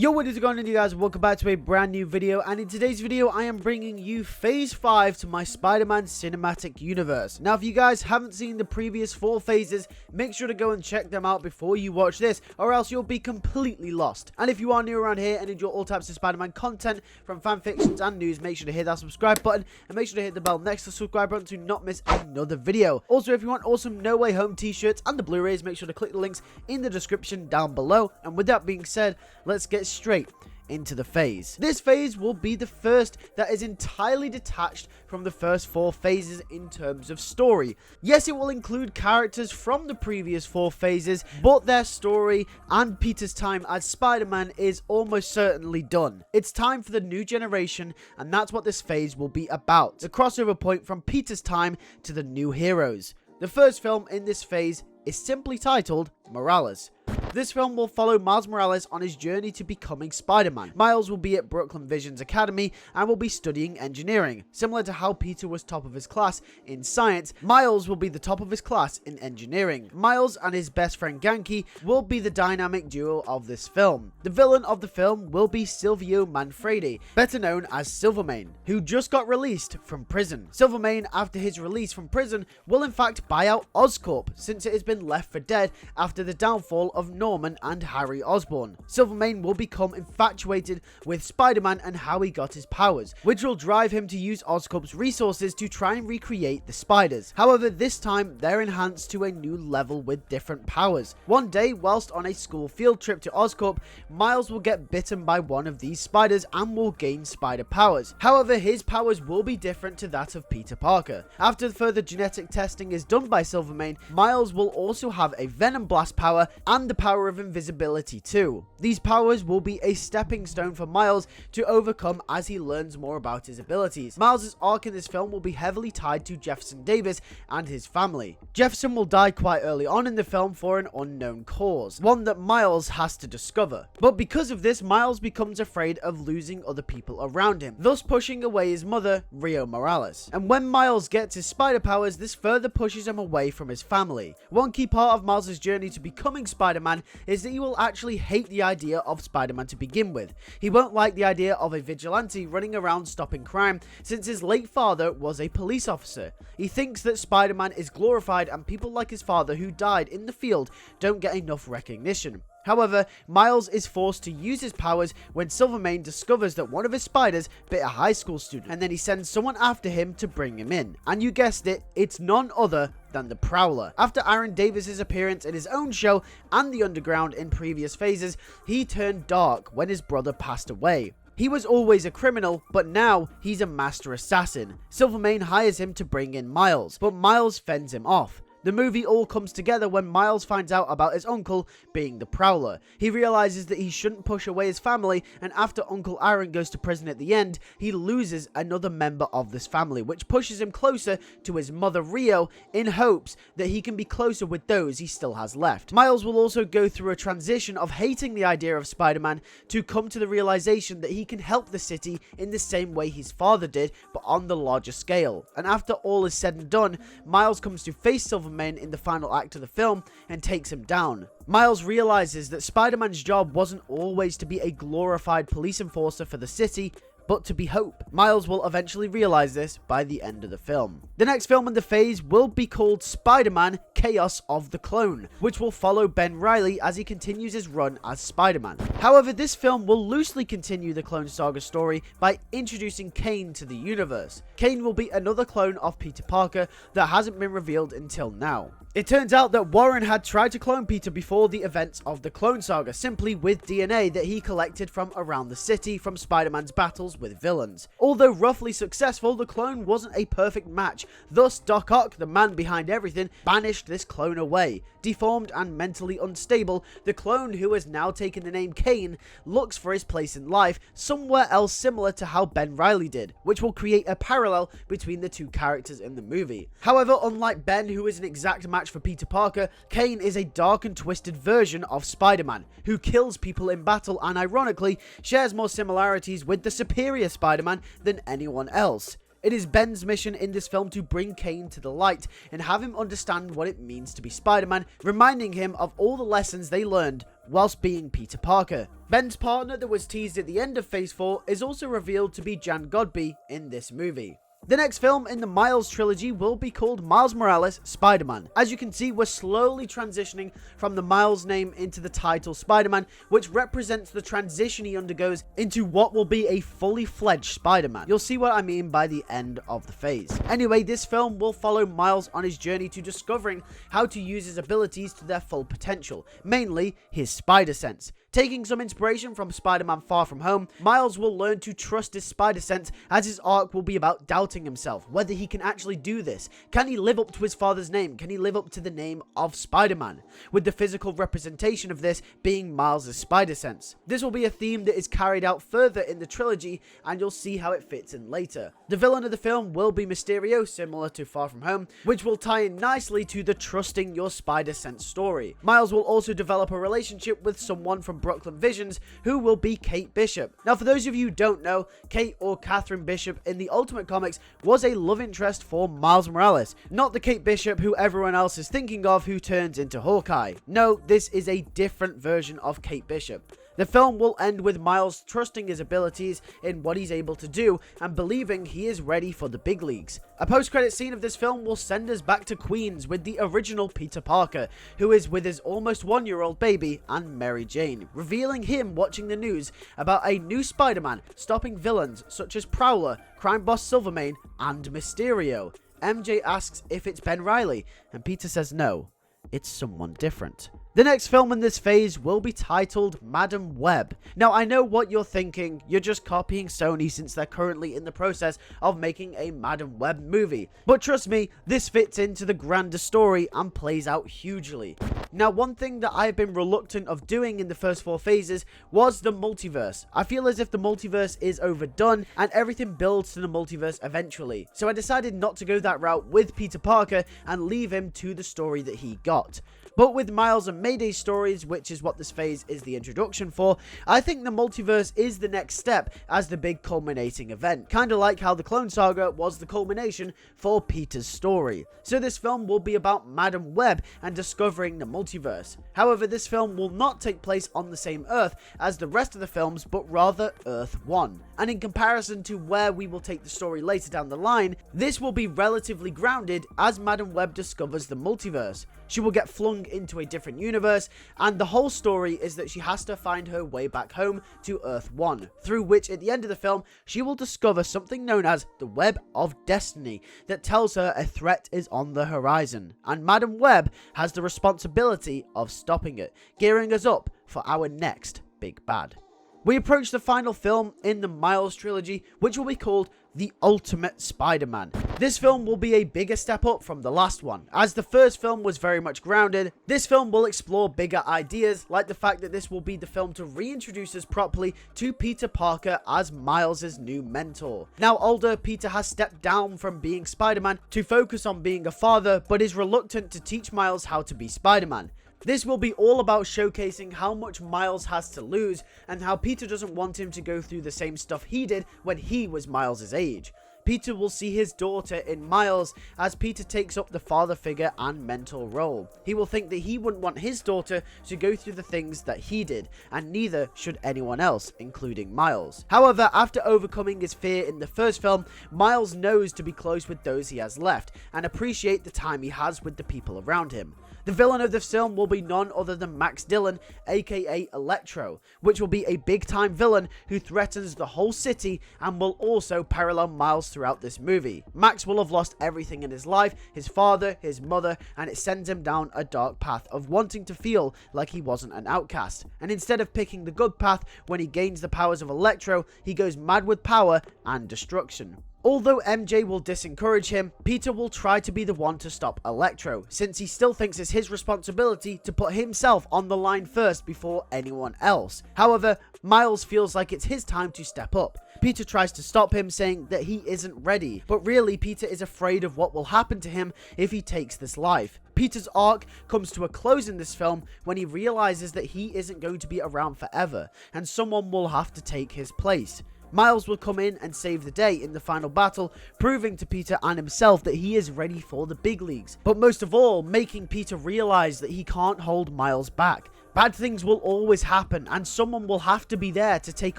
Yo, what is going on, you guys? Welcome back to a brand new video, and in today's video I am bringing you phase 5 to my Spider-Man cinematic universe. Now, if you guys haven't seen the previous 4 phases, make sure to go and check them out before you watch this, or else you'll be completely lost. And if you are new around here and enjoy all types of Spider-Man content from fanfictions and news, make sure to hit that subscribe button and make sure to hit the bell next to the subscribe button to not miss another video. Also, if you want awesome No Way Home t-shirts and the Blu-rays, make sure to click the links in the description down below. And with that being said, let's get straight into the phase. This phase will be the first that is entirely detached from the first 4 phases in terms of story. Yes, it will include characters from the previous 4 phases, but their story and Peter's time as Spider-Man is almost certainly done. It's time for the new generation, and that's what this phase will be about. The crossover point from Peter's time to the new heroes. The first film in this phase is simply titled Morales. This film will follow Miles Morales on his journey to becoming Spider-Man. Miles will be at Brooklyn Vision's Academy and will be studying engineering. Similar to how Peter was top of his class in science, Miles will be the top of his class in engineering. Miles and his best friend Ganke will be the dynamic duo of this film. The villain of the film will be Silvio Manfredi, better known as Silvermane, who just got released from prison. Silvermane, after his release from prison, will in fact buy out Oscorp, since it has been left for dead after the downfall of Norman and Harry Osborn. Silvermane will become infatuated with Spider-Man and how he got his powers, which will drive him to use Oscorp's resources to try and recreate the spiders. However, this time they're enhanced to a new level with different powers. One day, whilst on a school field trip to Oscorp, Miles will get bitten by one of these spiders and will gain spider powers. However, his powers will be different to that of Peter Parker. After further genetic testing is done by Silvermane, Miles will also have a Venom Blast power and the power of invisibility too. These powers will be a stepping stone for Miles to overcome as he learns more about his abilities. Miles' arc in this film will be heavily tied to Jefferson Davis and his family. Jefferson will die quite early on in the film for an unknown cause, one that Miles has to discover. But because of this, Miles becomes afraid of losing other people around him, thus pushing away his mother, Rio Morales. And when Miles gets his spider powers, this further pushes him away from his family. One key part of Miles' journey to becoming Spider-Man is that he will actually hate the idea of Spider-Man to begin with. He won't like the idea of a vigilante running around stopping crime, since his late father was a police officer. He thinks that Spider-Man is glorified and people like his father who died in the field don't get enough recognition. However, Miles is forced to use his powers when Silvermane discovers that one of his spiders bit a high school student, and then he sends someone after him to bring him in. And you guessed it, it's none other than the Prowler. After Aaron Davis' appearance in his own show and the Underground in previous phases, he turned dark when his brother passed away. He was always a criminal, but now he's a master assassin. Silvermane hires him to bring in Miles, but Miles fends him off. The movie all comes together when Miles finds out about his uncle being the Prowler. He realizes that he shouldn't push away his family, and after Uncle Aaron goes to prison at the end, he loses another member of this family, which pushes him closer to his mother Rio in hopes that he can be closer with those he still has left. Miles will also go through a transition of hating the idea of Spider-Man to come to the realization that he can help the city in the same way his father did, but on the larger scale. And after all is said and done, Miles comes to face Silvermane in the final act of the film and takes him down. Miles realizes that Spider-Man's job wasn't always to be a glorified police enforcer for the city, but to be hope. Miles will eventually realize this by the end of the film. The next film in the phase will be called Spider-Man: Chaos of the Clone, which will follow Ben Reilly as he continues his run as Spider-Man. However, this film will loosely continue the Clone Saga story by introducing Kane to the universe. Kane will be another clone of Peter Parker that hasn't been revealed until now. It turns out that Warren had tried to clone Peter before the events of the Clone Saga, simply with DNA that he collected from around the city from Spider-Man's battles with villains. Although roughly successful, the clone wasn't a perfect match, thus Doc Ock, the man behind everything, banished this clone away. Deformed and mentally unstable, the clone, who has now taken the name Kane, looks for his place in life somewhere else similar to how Ben Reilly did, which will create a parallel between the two characters in the movie. However, unlike Ben, who is an exact match for Peter Parker, Kane is a dark and twisted version of Spider-Man, who kills people in battle and ironically shares more similarities with the superior Spider-Man than anyone else. It is Ben's mission in this film to bring Kane to the light and have him understand what it means to be Spider-Man, reminding him of all the lessons they learned whilst being Peter Parker. Ben's partner that was teased at the end of Phase 4 is also revealed to be Jan Godby in this movie. The next film in the Miles trilogy will be called Miles Morales Spider-Man. As you can see, we're slowly transitioning from the Miles name into the title Spider-Man, which represents the transition he undergoes into what will be a fully fledged Spider-Man. You'll see what I mean by the end of the phase. Anyway, this film will follow Miles on his journey to discovering how to use his abilities to their full potential, mainly his spider sense. Taking some inspiration from Spider-Man Far From Home, Miles will learn to trust his spider sense, as his arc will be about doubting himself, whether he can actually do this. Can he live up to his father's name? Can he live up to the name of Spider-Man? With the physical representation of this being Miles' spider sense. This will be a theme that is carried out further in the trilogy, and you'll see how it fits in later. The villain of the film will be Mysterio, similar to Far From Home, which will tie in nicely to the trusting your spider sense story. Miles will also develop a relationship with someone from Brooklyn Visions, who will be Kate Bishop. Now, for those of you who don't know, Kate, or Catherine Bishop in the Ultimate Comics, was a love interest for Miles Morales. Not the Kate Bishop who everyone else is thinking of, who turns into Hawkeye. No, this is a different version of Kate Bishop. The film will end with Miles trusting his abilities in what he's able to do and believing he is ready for the big leagues. A post-credit scene of this film will send us back to Queens with the original Peter Parker, who is with his almost 1-year-old baby and Mary Jane, revealing him watching the news about a new Spider-Man stopping villains such as Prowler, crime boss Silvermane, and Mysterio. MJ asks if it's Ben Reilly, and Peter says no, it's someone different. The next film in this phase will be titled Madam Web. Now, I know what you're thinking, you're just copying Sony since they're currently in the process of making a Madam Web movie. But trust me, this fits into the grander story and plays out hugely. Now, one thing that I've been reluctant of doing in the first 4 phases was the multiverse. I feel as if the multiverse is overdone and everything builds to the multiverse eventually. So I decided not to go that route with Peter Parker and leave him to the story that he got. But with Miles and Mayday's stories, which is what this phase is the introduction for, I think the multiverse is the next step as the big culminating event. Kinda like how the Clone Saga was the culmination for Peter's story. So this film will be about Madam Web and discovering the multiverse. However, this film will not take place on the same Earth as the rest of the films, but rather Earth 1. And in comparison to where we will take the story later down the line, this will be relatively grounded as Madam Web discovers the multiverse. She will get flung into a different universe, and the whole story is that she has to find her way back home to Earth 1, through which at the end of the film, she will discover something known as the Web of Destiny that tells her a threat is on the horizon, and Madam Web has the responsibility of stopping it, gearing us up for our next big bad. We approach the final film in the Miles trilogy, which will be called The Ultimate Spider-Man. This film will be a bigger step up from the last one. As the first film was very much grounded, this film will explore bigger ideas, like the fact that this will be the film to reintroduce us properly to Peter Parker as Miles' new mentor. Now older, Peter has stepped down from being Spider-Man to focus on being a father, but is reluctant to teach Miles how to be Spider-Man. This will be all about showcasing how much Miles has to lose and how Peter doesn't want him to go through the same stuff he did when he was Miles' age. Peter will see his daughter in Miles as Peter takes up the father figure and mentor role. He will think that he wouldn't want his daughter to go through the things that he did, and neither should anyone else, including Miles. However, after overcoming his fear in the first film, Miles knows to be close with those he has left and appreciate the time he has with the people around him. The villain of this film will be none other than Max Dillon, aka Electro, which will be a big time villain who threatens the whole city and will also parallel Miles throughout this movie. Max will have lost everything in his life, his father, his mother, and it sends him down a dark path of wanting to feel like he wasn't an outcast. And instead of picking the good path when he gains the powers of Electro, he goes mad with power and destruction. Although MJ will disencourage him, Peter will try to be the one to stop Electro, since he still thinks it's his responsibility to put himself on the line first before anyone else. However, Miles feels like it's his time to step up. Peter tries to stop him, saying that he isn't ready, but really Peter is afraid of what will happen to him if he takes this life. Peter's arc comes to a close in this film when he realizes that he isn't going to be around forever, and someone will have to take his place. Miles will come in and save the day in the final battle, proving to Peter and himself that he is ready for the big leagues. But most of all, making Peter realize that he can't hold Miles back. Bad things will always happen, and someone will have to be there to take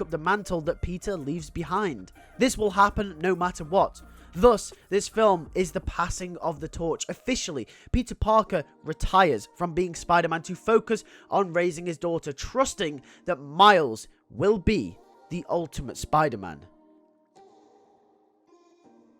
up the mantle that Peter leaves behind. This will happen no matter what. Thus, this film is the passing of the torch. Officially, Peter Parker retires from being Spider-Man to focus on raising his daughter, trusting that Miles will be the ultimate Spider-Man.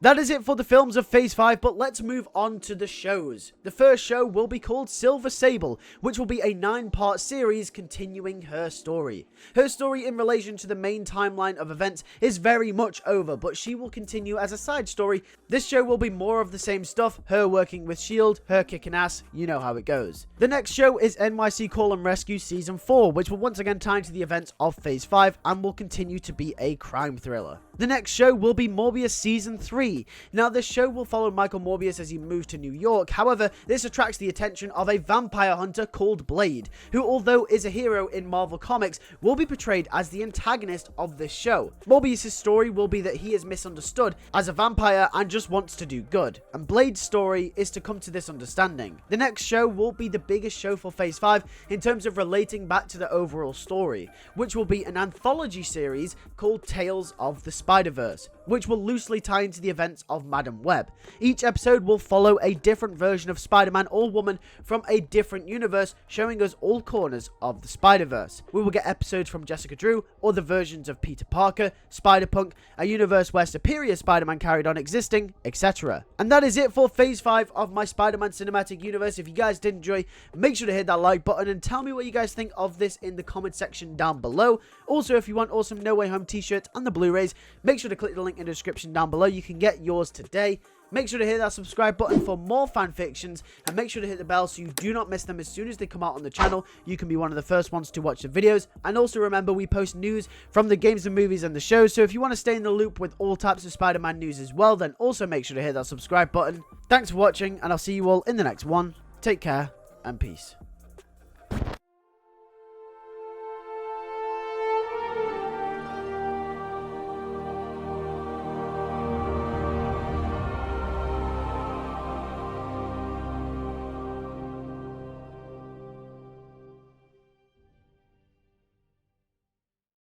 That is it for the films of Phase 5, but let's move on to the shows. The first show will be called Silver Sable, which will be a 9-part series continuing her story. Her story in relation to the main timeline of events is very much over, but she will continue as a side story. This show will be more of the same stuff, her working with S.H.I.E.L.D., her kicking ass, you know how it goes. The next show is NYC Call and Rescue Season 4, which will once again tie into the events of Phase 5 and will continue to be a crime thriller. The next show will be Morbius Season 3. Now, this show will follow Michael Morbius as he moves to New York. However, this attracts the attention of a vampire hunter called Blade, who, although is a hero in Marvel Comics, will be portrayed as the antagonist of this show. Morbius' story will be that he is misunderstood as a vampire and just wants to do good, and Blade's story is to come to this understanding. The next show will be the biggest show for Phase 5 in terms of relating back to the overall story, which will be an anthology series called Tales of the Spider-Verse, which will loosely tie into the events of Madam Web. Each episode will follow a different version of Spider-Man or woman from a different universe, showing us all corners of the Spider-Verse. We will get episodes from Jessica Drew, other versions of Peter Parker, Spider-Punk, a universe where Superior Spider-Man carried on existing, etc. And that is it for Phase 5 of my Spider-Man Cinematic Universe. If you guys did enjoy, make sure to hit that like button and tell me what you guys think of this in the comment section down below. Also, if you want awesome No Way Home t-shirts and the Blu-rays, make sure to click the link in the description down below. You can get yours today. Make sure to hit that subscribe button for more fanfictions, and make sure to hit the bell so you do not miss them as soon as they come out on the channel. You can be one of the first ones to watch the videos. And also remember, we post news from the games and movies and the shows, so if you want to stay in the loop with all types of Spider-Man news as well, then also make sure to hit that subscribe button. Thanks for watching, and I'll see you all in the next one. Take care and peace.